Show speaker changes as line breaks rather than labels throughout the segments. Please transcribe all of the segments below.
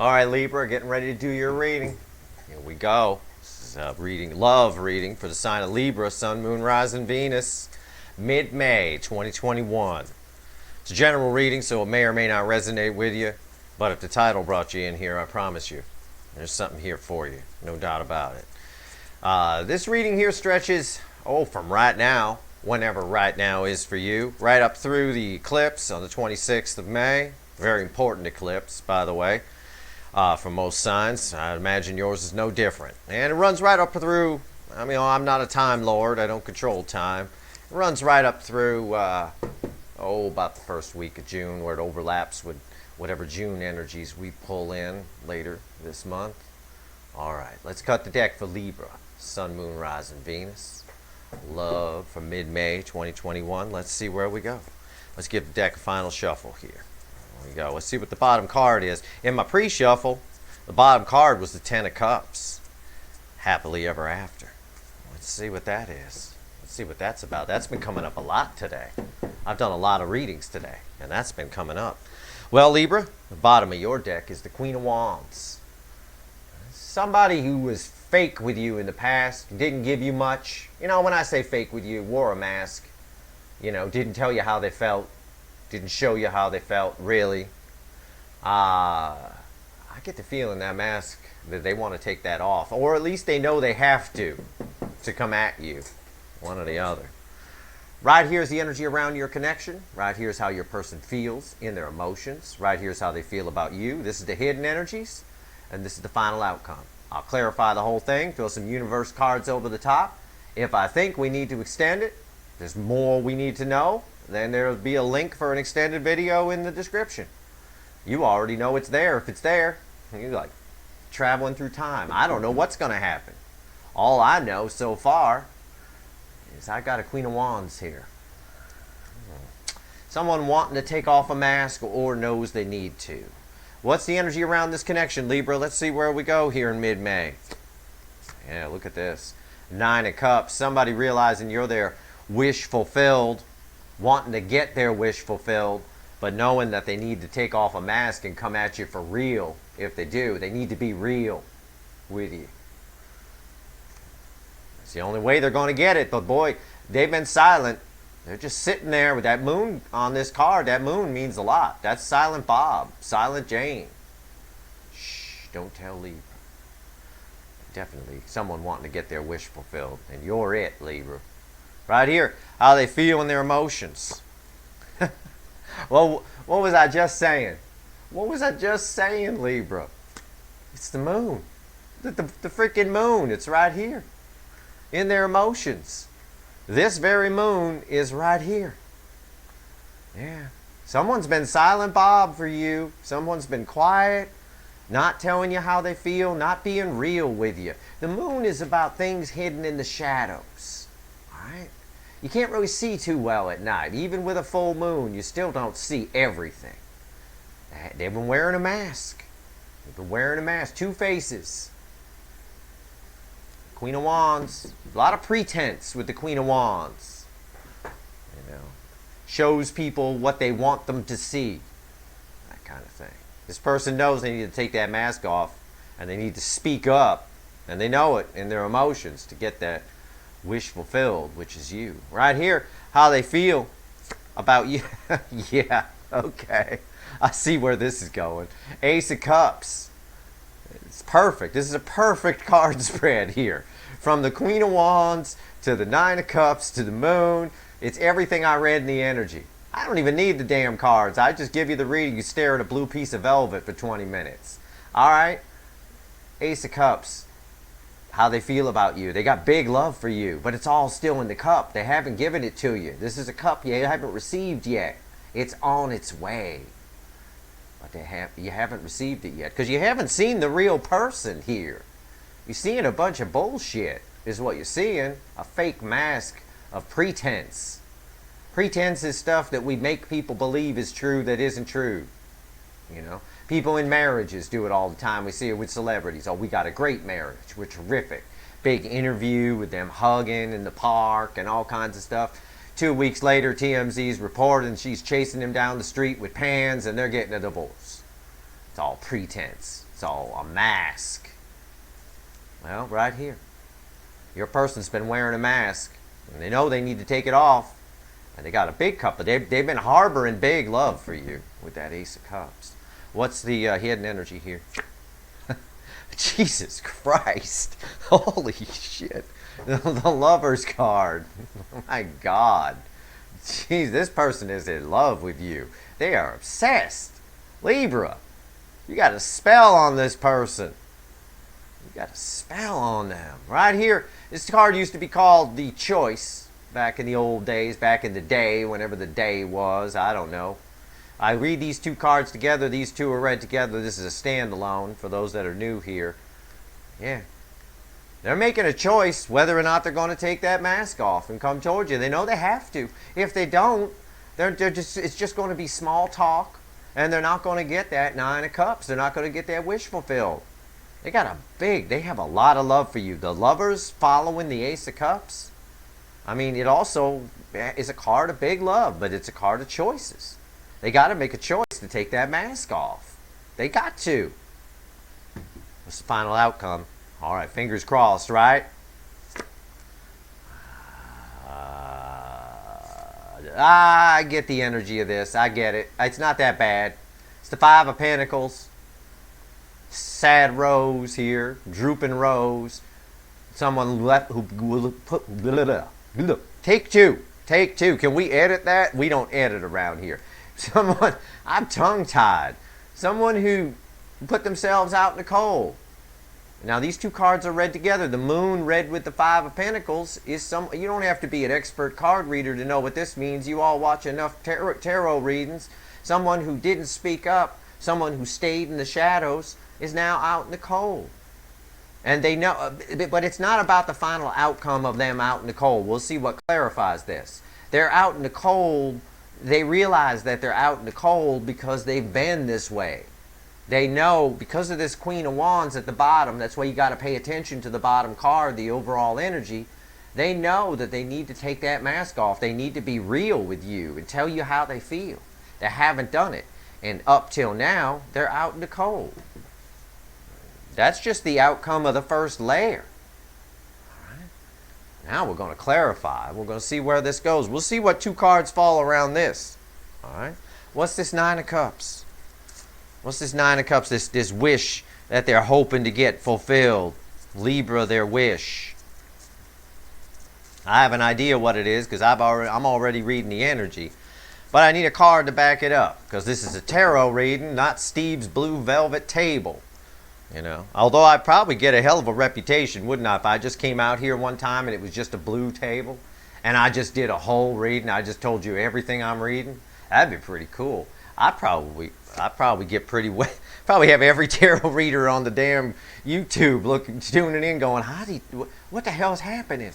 All right, Libra, getting ready to do your reading. Here we go. This is a love reading for the sign of Libra, Sun, Moon, Rising, Venus, mid-May 2021. It's a general reading, so it may or may not resonate with you. But if the title brought you in here, I promise you, there's something here for you. No doubt about it. This reading here stretches, from right now, whenever right now is for you, right up through the eclipse on the 26th of May. Very important eclipse, by the way. For most signs, I imagine yours is no different. And it runs right up through, I'm not a time lord, I don't control time. It runs right up through, about the first week of June, where it overlaps with whatever June energies we pull in later this month. All right, let's cut the deck for Libra, Sun, Moon, Rising, Venus. Love for mid-May 2021. Let's see where we go. Let's give the deck a final shuffle here. There we go. Let's see what the bottom card is. In my pre-shuffle, the bottom card was the Ten of Cups. Happily ever after. Let's see what that is. Let's see what that's about. That's been coming up a lot today. I've done a lot of readings today, and that's been coming up. Well, Libra, the bottom of your deck is the Queen of Wands. Somebody who was fake with you in the past, didn't give you much. When I say fake with you, wore a mask. Didn't tell you how they felt. Didn't show you how they felt, really. I get the feeling that mask, that they want to take that off. Or at least they know they have to come at you. One or the other. Right here is the energy around your connection. Right here is how your person feels in their emotions. Right here is how they feel about you. This is the hidden energies. And this is the final outcome. I'll clarify the whole thing, throw some universe cards over the top. If I think we need to extend it, there's more we need to know, then there'll be a link for an extended video in the description. You already know it's there if it's there. You're like traveling through time. I don't know what's going to happen. All I know so far is I got a Queen of Wands here. Someone wanting to take off a mask or knows they need to. What's the energy around this connection, Libra? Let's see where we go here in mid-May. Yeah, look at this. Nine of Cups. Somebody realizing you're their wish fulfilled, wanting to get their wish fulfilled, but knowing that they need to take off a mask and come at you for real. If they do, they need to be real with you. It's the only way they're going to get it, but boy, they've been silent. They're just sitting there with that moon on this card. That moon means a lot. That's Silent Bob, Silent Jane. Shh, don't tell Libra. Definitely someone wanting to get their wish fulfilled. And you're it, Libra. Right here, how they feel in their emotions. Well, what was I just saying? What was I just saying, Libra? It's the moon. The freaking moon. It's right here. In their emotions. This very moon is right here. Yeah. Someone's been Silent Bob for you. Someone's been quiet, not telling you how they feel, not being real with you. The moon is about things hidden in the shadows. All right? You can't really see too well at night. Even with a full moon, you still don't see everything. They've been wearing a mask. They've been wearing a mask. Two faces. Queen of Wands, a lot of pretense with the Queen of Wands. Shows people what they want them to see. That kind of thing. This person knows they need to take that mask off and they need to speak up, and they know it in their emotions to get that wish fulfilled, which is you. Right here, how they feel about you. Yeah, okay. I see where this is going. Ace of Cups. It's perfect. This is a perfect card spread here. From the Queen of Wands to the Nine of Cups to the Moon. It's everything I read in the energy. I don't even need the damn cards. I just give you the reading. You stare at a blue piece of velvet for 20 minutes. Alright? Ace of Cups. How they feel about you. They got big love for you. But it's all still in the cup. They haven't given it to you. This is a cup you haven't received yet. It's on its way. But you haven't received it yet. Because you haven't seen the real person here. You're seeing a bunch of bullshit, is what you're seeing. A fake mask of pretense. Pretense is stuff that we make people believe is true that isn't true. People in marriages do it all the time. We see it with celebrities. Oh, we got a great marriage. We're terrific. Big interview with them hugging in the park and all kinds of stuff. 2 weeks later, TMZ's reporting she's chasing him down the street with pans and they're getting a divorce. It's all pretense. It's all a mask. Well, right here. Your person's been wearing a mask, and they know they need to take it off. And they got a big cup, but they've been harboring big love for you with that Ace of Cups. What's the hidden energy here? Jesus Christ. Holy shit. The Lover's card. Oh my God. Jeez, this person is in love with you. They are obsessed. Libra, you got a spell on this person. You got a spell on them. Right here, this card used to be called the Choice back in the old days, back in the day, whenever the day was, I don't know. I read these two cards together. These two are read together. This is a standalone for those that are new here. Yeah. They're making a choice whether or not they're going to take that mask off and come towards you. They know they have to. If they don't, it's just going to be small talk, and they're not going to get that Nine of Cups. They're not going to get that wish fulfilled. They have a lot of love for you. The Lovers following the Ace of Cups. I mean, it also is a card of big love, but it's a card of choices. They got to make a choice to take that mask off. They got to. What's the final outcome? All right, fingers crossed, right? I get the energy of this. I get it. It's not that bad. It's the Five of Pentacles. Sad rose here. Drooping rose. Someone left who will put... Take two. Take two. Can we edit that? We don't edit around here. Someone... I'm tongue-tied. Someone who put themselves out in the cold. Now, these two cards are read together. The Moon read with the Five of Pentacles is some... You don't have to be an expert card reader to know what this means. You all watch enough tarot readings. Someone who didn't speak up, someone who stayed in the shadows, is now out in the cold. And they know... But it's not about the final outcome of them out in the cold. We'll see what clarifies this. They're out in the cold. They realize that they're out in the cold because they've been this way. They know, because of this Queen of Wands at the bottom, that's why you got to pay attention to the bottom card, the overall energy. They know that they need to take that mask off. They need to be real with you and tell you how they feel. They haven't done it. And up till now, they're out in the cold. That's just the outcome of the first layer. All right. Now we're going to clarify. We're going to see where this goes. We'll see what two cards fall around this. All right. What's this Nine of Cups? What's this Nine of Cups, this wish that they're hoping to get fulfilled? Libra, their wish. I have an idea what it is because I'm already reading the energy. But I need a card to back it up because this is a tarot reading, not Steve's blue velvet table. You know, although I'd probably get a hell of a reputation, wouldn't I, if I just came out here one time and it was just a blue table and I just did a whole reading. I just told you everything I'm reading. That'd be pretty cool. I'd probably get pretty wet. Probably have every tarot reader on the damn YouTube tuning in going, what the hell's happening?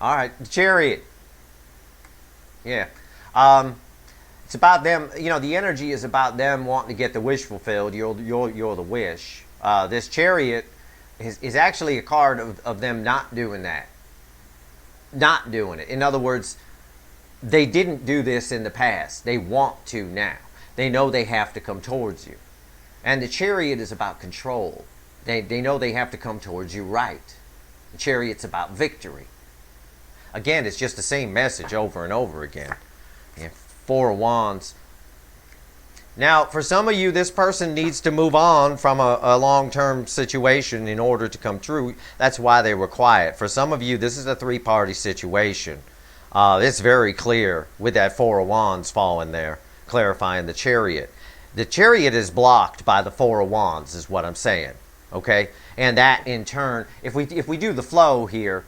All right, the Chariot. Yeah. It's about them, you know, the energy is about them wanting to get the wish fulfilled. You're the wish. This Chariot is actually a card of them not doing that. Not doing it. In other words, they didn't do this in the past. They want to now. They know they have to come towards you. And the Chariot is about control. They know they have to come towards you right. The Chariot's about victory. Again, it's just the same message over and over again. Yeah, Four of Wands. Now, for some of you, this person needs to move on from a long-term situation in order to come true. That's why they were quiet. For some of you, this is a three-party situation. It's very clear with that Four of Wands falling there, clarifying the Chariot. The Chariot is blocked by the Four of Wands, is what I'm saying. Okay? And that, in turn, if we do the flow here,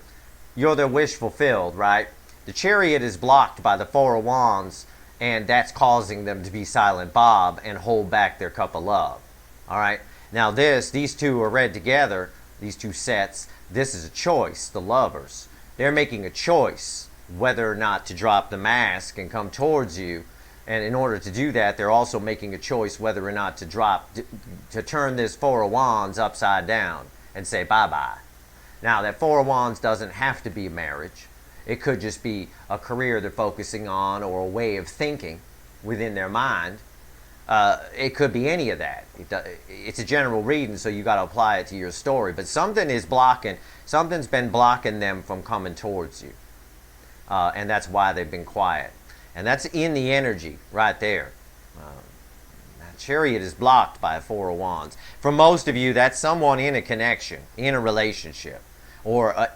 you're their wish fulfilled, right? The Chariot is blocked by the Four of Wands, and that's causing them to be Silent Bob and hold back their cup of love. All right? Now these two are read together, these two sets. This is a choice, the Lovers. They're making a choice whether or not to drop the mask and come towards you. And in order to do that, they're also making a choice whether or not to turn this Four of Wands upside down and say bye-bye. Now, that Four of Wands doesn't have to be a marriage. It could just be a career they're focusing on or a way of thinking within their mind. It could be any of that. It's a general reading, so you got to apply it to your story. But something's been blocking them from coming towards you. And that's why they've been quiet. And that's in the energy right there. That Chariot is blocked by a Four of Wands. For most of you, that's someone in a connection, in a relationship, or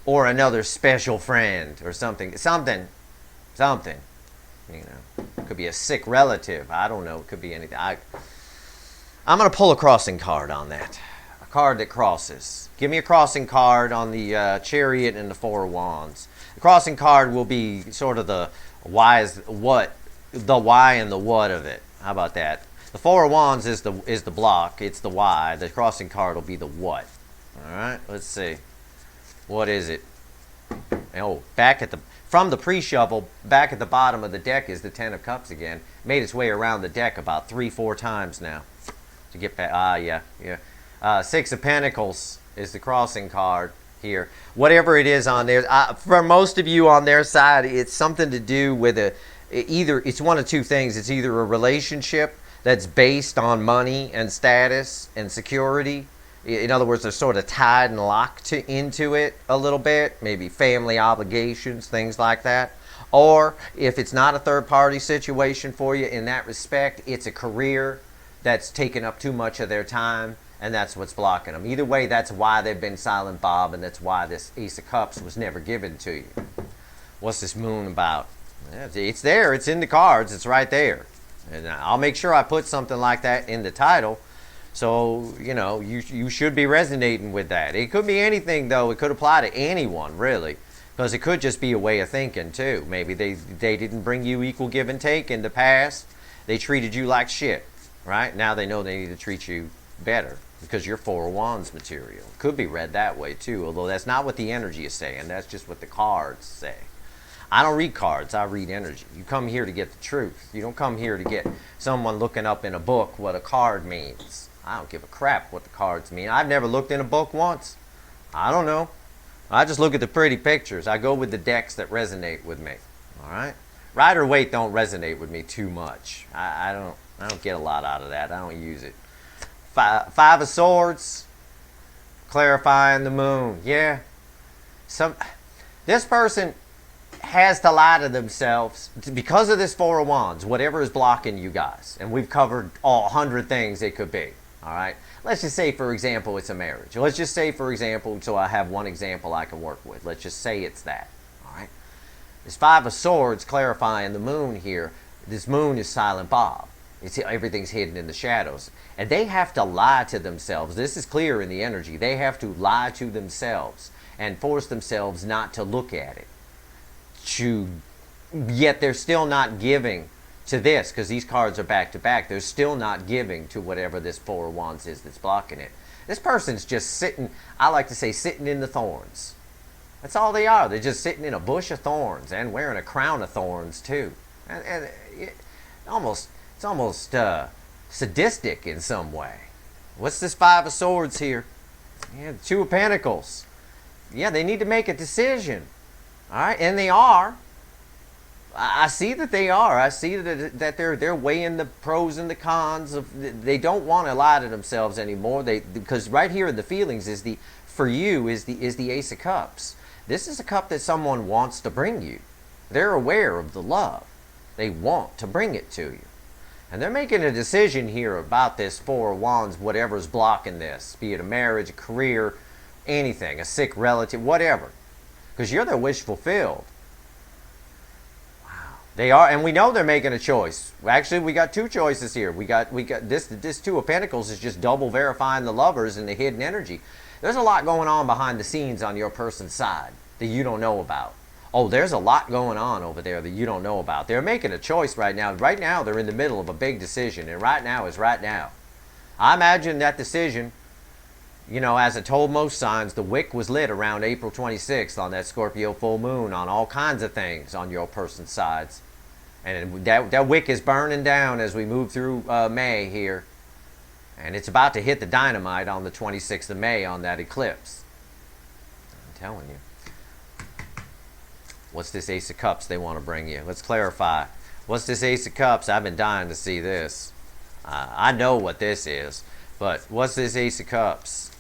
another special friend, or something. You know, it could be a sick relative. I don't know. It could be anything. I'm going to pull a crossing card on that. A card that crosses. Give me a crossing card on the Chariot and the Four of Wands. The crossing card will be sort of the why and the what of it. How about that? The Four of Wands is the block. It's the why. The crossing card will be the what. All right. Let's see. What is it? Oh, from the pre-shuffle, back at the bottom of the deck is the Ten of Cups again. Made its way around the deck about 3-4 times now to get back. Yeah. Six of Pentacles is the crossing card here. Whatever it is on there, for most of you on their side, it's something to do with it's one of two things. It's either a relationship that's based on money and status and security. In other words, they're sort of tied and locked into it a little bit, maybe family obligations, things like that. Or if it's not a third-party situation for you in that respect, it's a career that's taken up too much of their time, and that's what's blocking them. Either way, that's why they've been silent, Bob, and that's why this Ace of Cups was never given to you. What's this Moon about? It's there. It's in the cards. It's right there. And I'll make sure I put something like that in the title. So, you know, you should be resonating with that. It could be anything, though. It could apply to anyone, really. Because it could just be a way of thinking, too. Maybe they didn't bring you equal give and take in the past. They treated you like shit, right? Now they know they need to treat you better because you're Four of Wands material. Could be read that way, too, although that's not what the energy is saying. That's just what the cards say. I don't read cards. I read energy. You come here to get the truth. You don't come here to get someone looking up in a book what a card means. I don't give a crap what the cards mean. I've never looked in a book once. I don't know. I just look at the pretty pictures. I go with the decks that resonate with me. All right? Rider Waite don't resonate with me too much. I don't get a lot out of that. I don't use it. Five of Swords, clarifying the Moon. Yeah. This person has to lie to themselves because of this Four of Wands, whatever is blocking you guys. And we've covered all 100 things it could be. All right. Let's just say, for example, it's a marriage. Let's just say, for example, so I have one example I can work with. Let's just say it's that. All right. This Five of Swords clarifying the Moon here. This Moon is silent Bob. Everything's hidden in the shadows. And they have to lie to themselves. This is clear in the energy. They have to lie to themselves and force themselves not to look at it. Yet they're still not giving to this, because these cards are back to back. They're still not giving to whatever this Four of Wands is that's blocking it. This person's just sitting, I like to say, sitting in the thorns. That's all they are. They're just sitting in a bush of thorns and wearing a crown of thorns too. And it's almost sadistic in some way. What's this Five of Swords here? Yeah, the Two of Pentacles. Yeah, they need to make a decision. All right, and they are. I see that they are. I see that they're weighing the pros and the cons of. They don't want to lie to themselves anymore. Because right here in the feelings is the Ace of Cups. This is a cup that someone wants to bring you. They're aware of the love. They want to bring it to you, and they're making a decision here about this Four of Wands. Whatever's blocking this, be it a marriage, a career, anything, a sick relative, whatever, because you're their wish fulfilled. They are, and we know they're making a choice. Actually, we got two choices here. We got this Two of Pentacles is just double verifying the lovers and the hidden energy. There's a lot going on behind the scenes on your person's side that you don't know about. Oh, there's a lot going on over there that you don't know about. They're making a choice right now. Right now, they're in the middle of a big decision, and right now is right now. I imagine that decision, you know, as I told most signs, the wick was lit around April 26th on that Scorpio full moon on all kinds of things on your person's sides. And that wick is burning down as we move through May here. And it's about to hit the dynamite on the 26th of May on that eclipse. I'm telling you. What's this Ace of Cups they want to bring you? Let's clarify. What's this Ace of Cups? I've been dying to see this. I know what this is, but what's this Ace of Cups?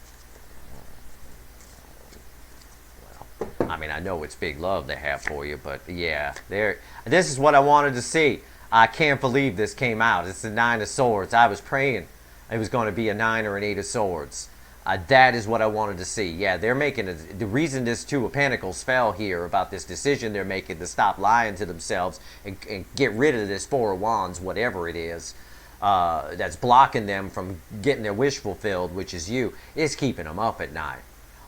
Well, I mean, I know it's big love they have for you, but yeah, this is what I wanted to see. I can't believe this came out. It's the Nine of Swords. I was praying it was going to be a 9 or an 8 of Swords. That is what I wanted to see. Yeah, they're making the reason this Two of Pentacles fell here about this decision they're making to stop lying to themselves and get rid of this Four of Wands, whatever it is, that's blocking them from getting their wish fulfilled, which is you. It's keeping them up at night.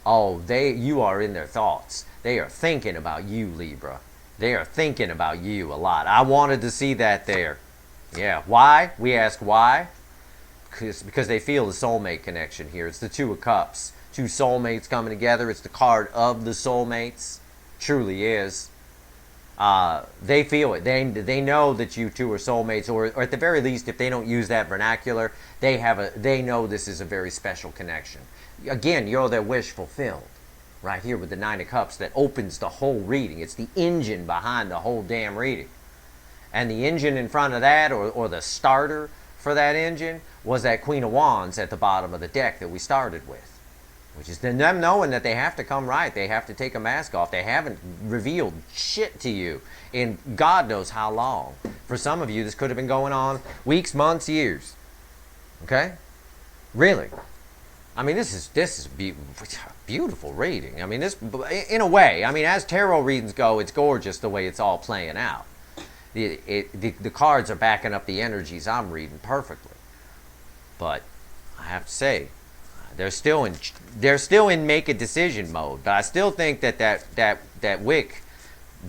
Oh, you are in their thoughts. They are thinking about you, Libra. They are thinking about you a lot. I wanted to see that there. Yeah. Why? We ask why. Because they feel the soulmate connection here. It's the Two of Cups. Two soulmates coming together. It's the card of the soulmates. Truly is. They feel it. They know that you two are soulmates, or at the very least, if they don't use that vernacular, they know this is a very special connection. Again, you're their wish fulfilled. Right here with the Nine of Cups that opens the whole reading. It's the engine behind the whole damn reading. And the engine in front of that, or the starter for that engine, was that Queen of Wands at the bottom of the deck that we started with. Which is them knowing that they have to come right. They have to take a mask off. They haven't revealed shit to you in God knows how long. For some of you, this could have been going on weeks, months, years. Okay? Really. I mean, this is beautiful reading. I mean, this, in a way, I mean, as tarot readings go, it's gorgeous the way it's all playing out. The cards are backing up the energies I'm reading perfectly. But I have to say, they're still in make a decision mode. But I still think that wick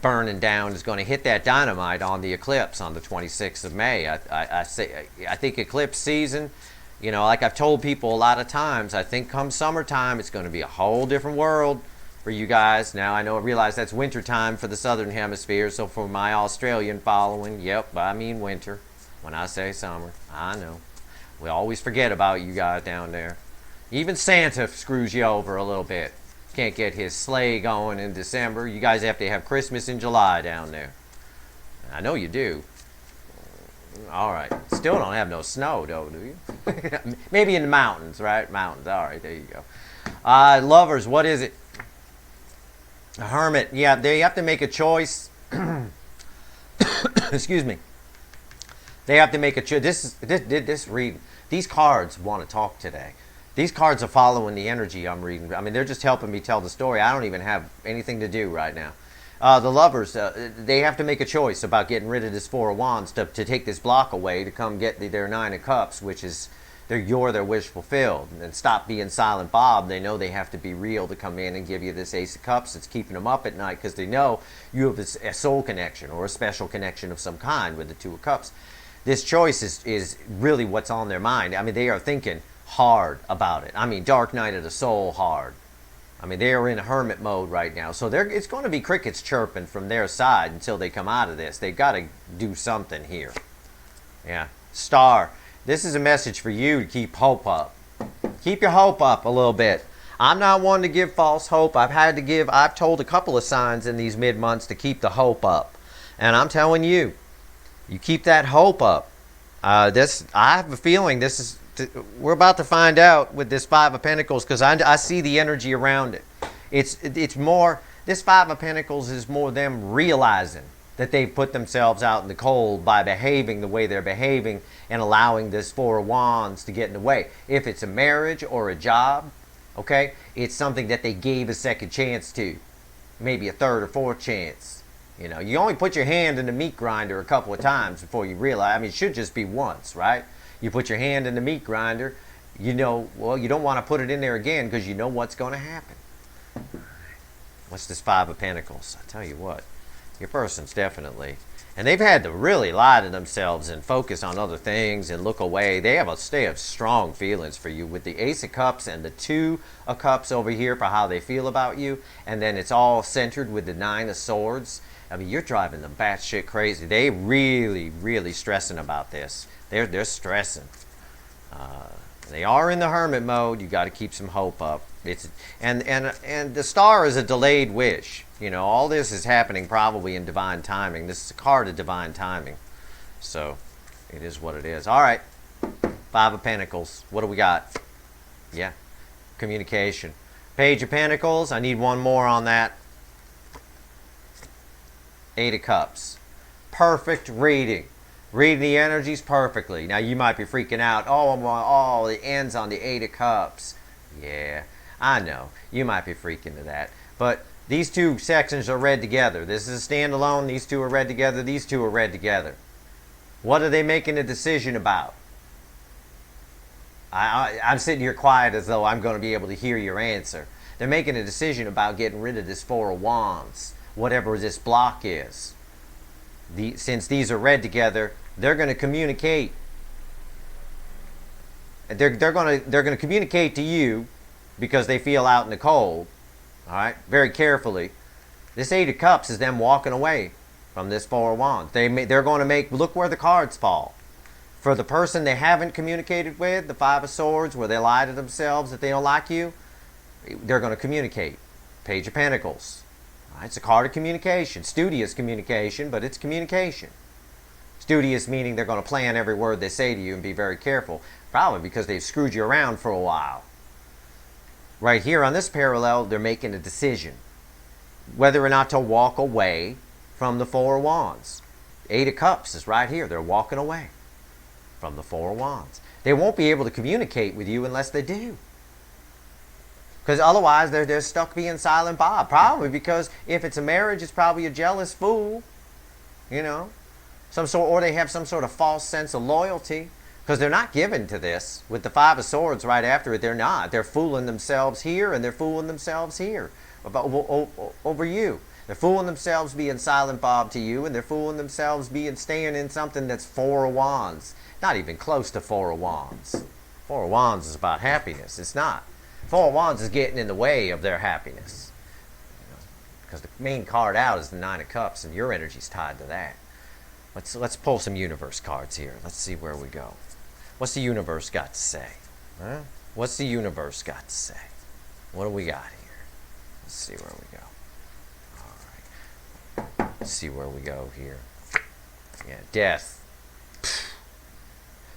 burning down is going to hit that dynamite on the eclipse on the 26th of May. I think eclipse season. You know, like I've told people a lot of times, I think come summertime, it's going to be a whole different world for you guys. Now, I realize that's winter time for the southern hemisphere, so for my Australian following, yep, I mean winter. When I say summer, I know. We always forget about you guys down there. Even Santa screws you over a little bit. Can't get his sleigh going in December. You guys have to have Christmas in July down there. I know you do. All right. Still don't have no snow, though, do you? Maybe in the mountains, right? Mountains. All right, there you go. Lovers, what is it? A hermit. Yeah, they have to make a choice. Excuse me. They have to make a choice. This reading. These cards want to talk today. These cards are following the energy I'm reading. I mean, they're just helping me tell the story. I don't even have anything to do right now. The lovers, they have to make a choice about getting rid of this Four of Wands to take this block away to come get their Nine of Cups, which is their wish fulfilled, and stop being Silent Bob. They know they have to be real to come in and give you this Ace of Cups. It's keeping them up at night because they know you have a soul connection or a special connection of some kind with the Two of Cups. This choice is really what's on their mind. I mean, they are thinking hard about it. I mean, Dark Night of the Soul hard. I mean, they are in hermit mode right now. So it's going to be crickets chirping from their side until they come out of this. They've got to do something here. Yeah. Star. This is a message for you to keep hope up. Keep your hope up a little bit. I'm not one to give false hope. I've told a couple of signs in these mid-months to keep the hope up. And I'm telling you, you keep that hope up. I have a feeling we're about to find out with this Five of Pentacles, because I see the energy around it. It's more, this Five of Pentacles is more them realizing that they've put themselves out in the cold by behaving the way they're behaving and allowing this Four of Wands to get in the way. If it's a marriage or a job, okay, it's something that they gave a second chance to. Maybe a third or fourth chance. You know, you only put your hand in the meat grinder a couple of times before you realize. I mean, it should just be once, right? You put your hand in the meat grinder, you know, well, you don't want to put it in there again because you know what's going to happen. What's this Five of Pentacles? I tell you what, your person's definitely, and they've had to really lie to themselves and focus on other things and look away. They have strong feelings for you with the Ace of Cups and the Two of Cups over here for how they feel about you, and then it's all centered with the Nine of Swords. I mean, you're driving them batshit crazy. They really, really stressing about this. They're stressing. They are in the hermit mode. You got to keep some hope up. And the Star is a delayed wish. You know, all this is happening probably in divine timing. This is a card of divine timing. So it is what it is. All right. Five of Pentacles. What do we got? Yeah. Communication. Page of Pentacles. I need one more on that. Eight of Cups. Perfect reading. Reading the energies perfectly. Now you might be freaking out. Oh, it ends on the Eight of Cups. Yeah, I know. You might be freaking to that. But these two sections are read together. This is a standalone. These two are read together. These two are read together. What are they making a decision about? I'm sitting here quiet as though I'm going to be able to hear your answer. They're making a decision about getting rid of this Four of Wands, whatever this block is. Since these are read together, they're going to communicate. They're going to communicate to you because they feel out in the cold. All right, very carefully. This Eight of Cups is them walking away from this Four of Wands. They're going to make, look where the cards fall. For the person they haven't communicated with, the Five of Swords, where they lie to themselves that they don't like you, they're going to communicate. Page of Pentacles. All right, it's a card of communication. Studious communication, but it's communication. Studious meaning they're going to plan every word they say to you and be very careful. Probably because they've screwed you around for a while. Right here on this parallel, they're making a decision. Whether or not to walk away from the Four of Wands. Eight of Cups is right here. They're walking away from the Four of Wands. They won't be able to communicate with you unless they do. Because otherwise they're stuck being silent Bob. Probably because if it's a marriage, it's probably a jealous fool. You know. Or they have some sort of false sense of loyalty. Because they're not given to this. With the Five of Swords right after it, they're not. They're fooling themselves here and they're fooling themselves here. Over you. They're fooling themselves being silent Bob to you, and they're fooling themselves staying in something that's Four of Wands. Not even close to Four of Wands. Four of Wands is about happiness. It's not. Four of Wands is getting in the way of their happiness. Because the main card out is the Nine of Cups, and your energy's tied to that. Let's pull some universe cards here. Let's see where we go. What's the universe got to say? Huh? What's the universe got to say? What do we got here? Let's see where we go. All right. Let's see where we go here. Yeah, death.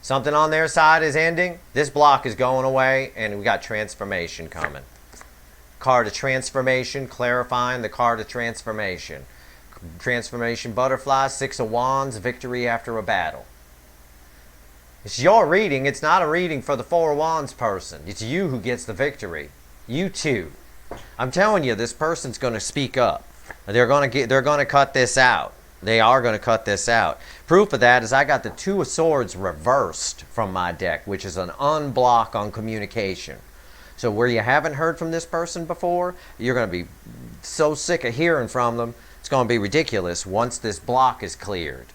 Something on their side is ending. This block is going away, and we got transformation coming. Card of transformation, clarifying the card of transformation. Transformation butterfly, Six of Wands, victory after a battle. It's your reading. It's not a reading for the Four of Wands person. It's you who gets the victory. You too. I'm telling you, this person's going to speak up. They're going to cut this out. They are going to cut this out. Proof of that is I got the Two of Swords reversed from my deck, which is an unblock on communication. So where you haven't heard from this person before, you're going to be so sick of hearing from them, it's going to be ridiculous once this block is cleared.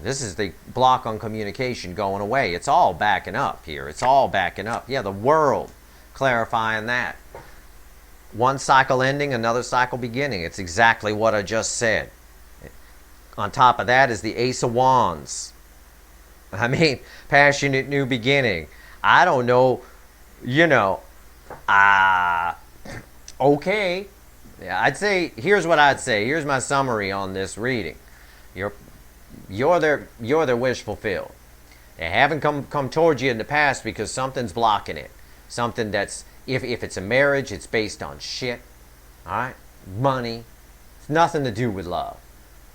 This is the block on communication going away. It's all backing up here. It's all backing up. Yeah, the World, clarifying that. One cycle ending, another cycle beginning. It's exactly what I just said. On top of that is the Ace of Wands. I mean, passionate new beginning. I don't know, okay. Yeah, I'd say, here's what I'd say. Here's my summary on this reading. You're their wish fulfilled. They haven't come towards you in the past because something's blocking it. Something that's, if it's a marriage, it's based on shit. All right? Money. It's nothing to do with love.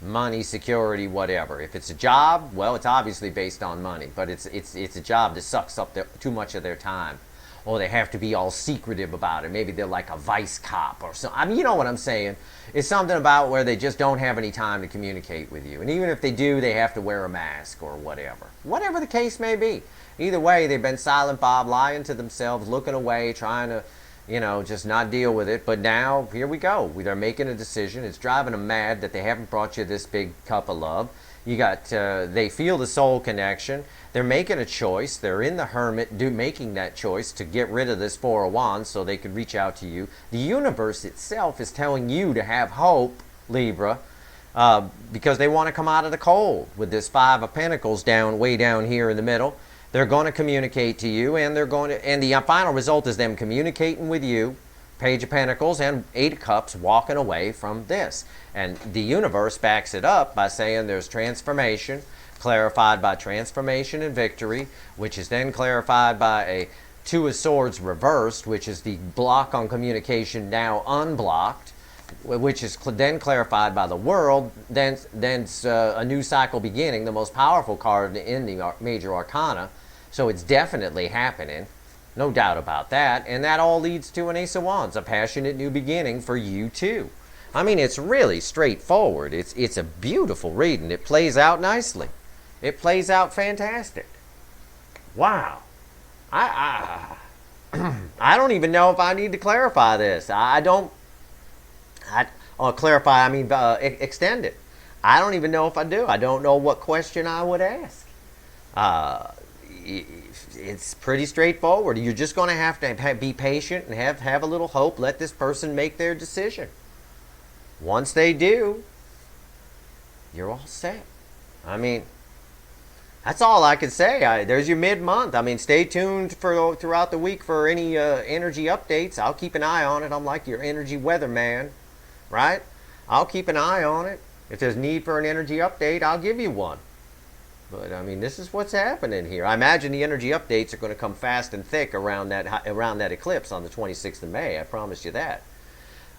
Money, security, whatever. If it's a job, well, it's obviously based on money, but it's a job that sucks up too much of their time. Or they have to be all secretive about it. Maybe they're like a vice cop or something. I mean, you know what I'm saying. It's something about where they just don't have any time to communicate with you. And even if they do, they have to wear a mask or whatever. Whatever the case may be. Either way, they've been silent Bob, lying to themselves, looking away, trying to, just not deal with it. But now, here we go. They're making a decision. It's driving them mad that they haven't brought you this big cup of love. You got, they feel the soul connection. They're making a choice. They're in the Hermit making that choice to get rid of this Four of Wands so they could reach out to you. The universe itself is telling you to have hope, Libra, because they want to come out of the cold with this Five of Pentacles way down here in the middle. They're going to communicate to you, and the final result is them communicating with you, Page of Pentacles and Eight of Cups, walking away from this. And the universe backs it up by saying there's transformation, clarified by transformation and victory, which is then clarified by a Two of Swords reversed, which is the block on communication now unblocked, which is then clarified by the World, then a new cycle beginning, the most powerful card in the major arcana. So it's definitely happening, no doubt about that. And that all leads to an Ace of Wands, a passionate new beginning for you too. I mean, it's really straightforward. It's a beautiful reading. It plays out nicely. It plays out fantastic. Wow. I don't even know if I need to clarify this. Clarify, I mean extend it. I don't even know if I do. I don't know what question I would ask. It's pretty straightforward. You're just going to have to be patient and have a little hope. Let this person make their decision. Once they do, you're all set. I mean, that's all I can say. There's your mid-month. I mean, stay tuned throughout the week for any energy updates. I'll keep an eye on it. I'm like your energy weatherman, right? I'll keep an eye on it. If there's need for an energy update, I'll give you one. But I mean, this is what's happening here. I imagine the energy updates are going to come fast and thick around that eclipse on the 26th of May. I promise you that.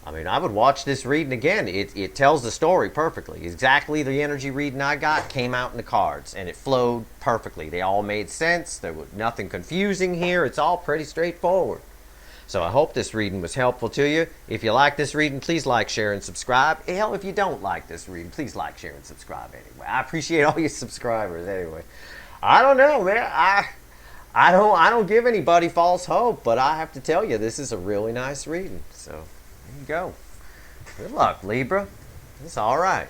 I mean, I would watch this reading again. It tells the story perfectly. Exactly the energy reading I got came out in the cards, and it flowed perfectly. They all made sense. There was nothing confusing here. It's all pretty straightforward. So I hope this reading was helpful to you. If you like this reading, please like, share, and subscribe. Hell, if you don't like this reading, please like, share, and subscribe anyway. I appreciate all your subscribers anyway. I don't know, man. I don't give anybody false hope, but I have to tell you, this is a really nice reading. So there you go. Good luck, Libra. It's all right.